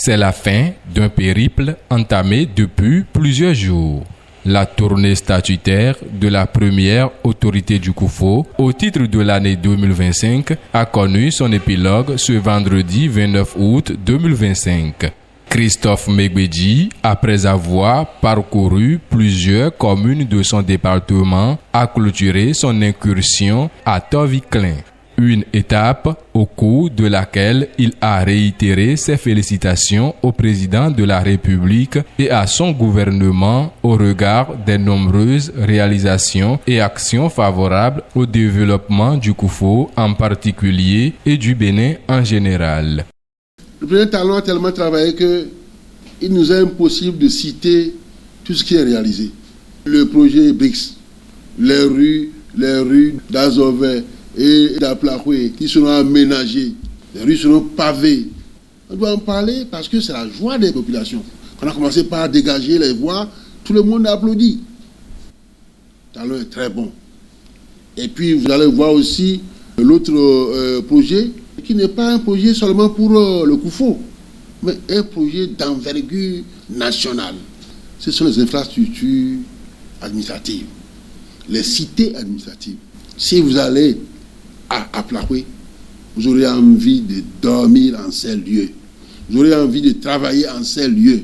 C'est la fin d'un périple entamé depuis plusieurs jours. La tournée statutaire de la première autorité du Koufo au titre de l'année 2025 a connu son épilogue ce vendredi 29 août 2025. Christophe Megbedji, après avoir parcouru plusieurs communes de son département, a clôturé son incursion à Toviklen. Une étape au cours de laquelle il a réitéré ses félicitations au président de la République et à son gouvernement au regard des nombreuses réalisations et actions favorables au développement du Koufo en particulier et du Bénin en général. Le président Talon a tellement travaillé qu'il nous est impossible de citer tout ce qui est réalisé. Le projet BRICS, les rues d'Azové et d'Aplahoué qui seront aménagées, les rues seront pavées. On doit en parler parce que c'est la joie des populations. Quand on a commencé par dégager les voies, tout le monde a applaudi. Talon est très bon. Et puis vous allez voir aussi l'autre projet qui n'est pas un projet seulement pour le Koufo, mais un projet d'envergure nationale. Ce sont les infrastructures administratives, les cités administratives. Si vous allez à Plahoué, vous aurez envie de dormir en ces lieux. Vous aurez envie de travailler en ces lieux.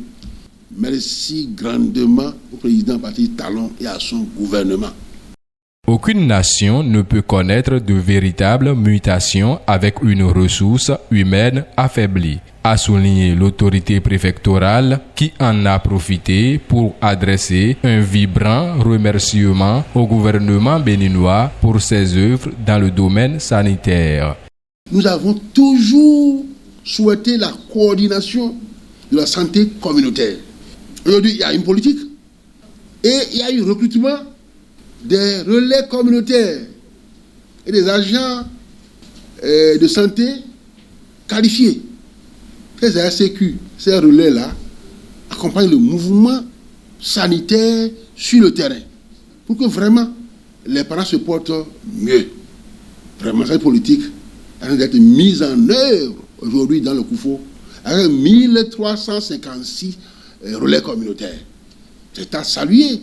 Merci grandement au président Patrice Talon et à son gouvernement. Aucune nation ne peut connaître de véritables mutations avec une ressource humaine affaiblie, a souligné l'autorité préfectorale qui en a profité pour adresser un vibrant remerciement au gouvernement béninois pour ses œuvres dans le domaine sanitaire. Nous avons toujours souhaité la coordination de la santé communautaire. Aujourd'hui, il y a une politique et il y a eu recrutement des relais communautaires et des agents de santé qualifiés. Ces ASCQ, ces relais-là, accompagnent le mouvement sanitaire sur le terrain pour que vraiment les parents se portent mieux. Vraiment, cette politique a d'être mise en œuvre aujourd'hui dans le Koufo avec 1356 relais communautaires. C'est à saluer.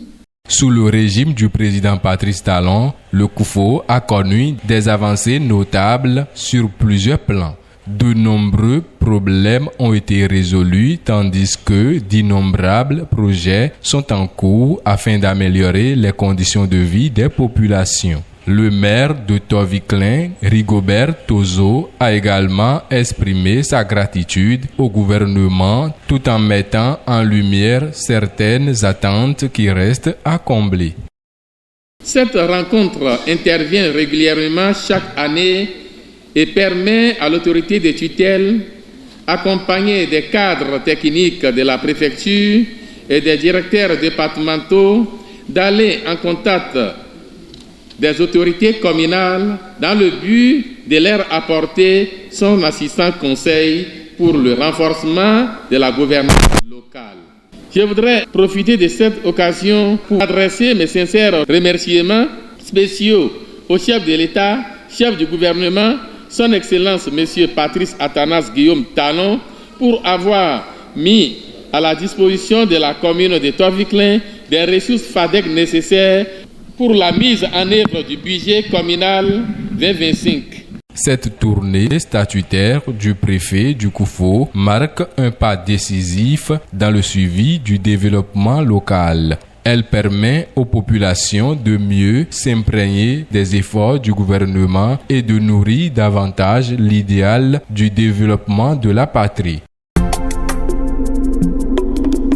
Sous le régime du président Patrice Talon, le Koufo a connu des avancées notables sur plusieurs plans. De nombreux problèmes ont été résolus tandis que d'innombrables projets sont en cours afin d'améliorer les conditions de vie des populations. Le maire de Toviklen, Rigobert Tozo, a également exprimé sa gratitude au gouvernement tout en mettant en lumière certaines attentes qui restent à combler. Cette rencontre intervient régulièrement chaque année et permet à l'autorité de tutelle, accompagnée des cadres techniques de la préfecture et des directeurs départementaux, d'aller en contact des autorités communales dans le but de leur apporter son assistant conseil pour le renforcement de la gouvernance locale. Je voudrais profiter de cette occasion pour adresser mes sincères remerciements spéciaux au chef de l'État, chef du gouvernement, son Excellence M. Patrice Athanas Guillaume Talon, pour avoir mis à la disposition de la commune de Toviklen des ressources FADEC nécessaires pour la mise en œuvre du budget communal 2025. Cette tournée statutaire du préfet du Koufo marque un pas décisif dans le suivi du développement local. Elle permet aux populations de mieux s'imprégner des efforts du gouvernement et de nourrir davantage l'idéal du développement de la patrie.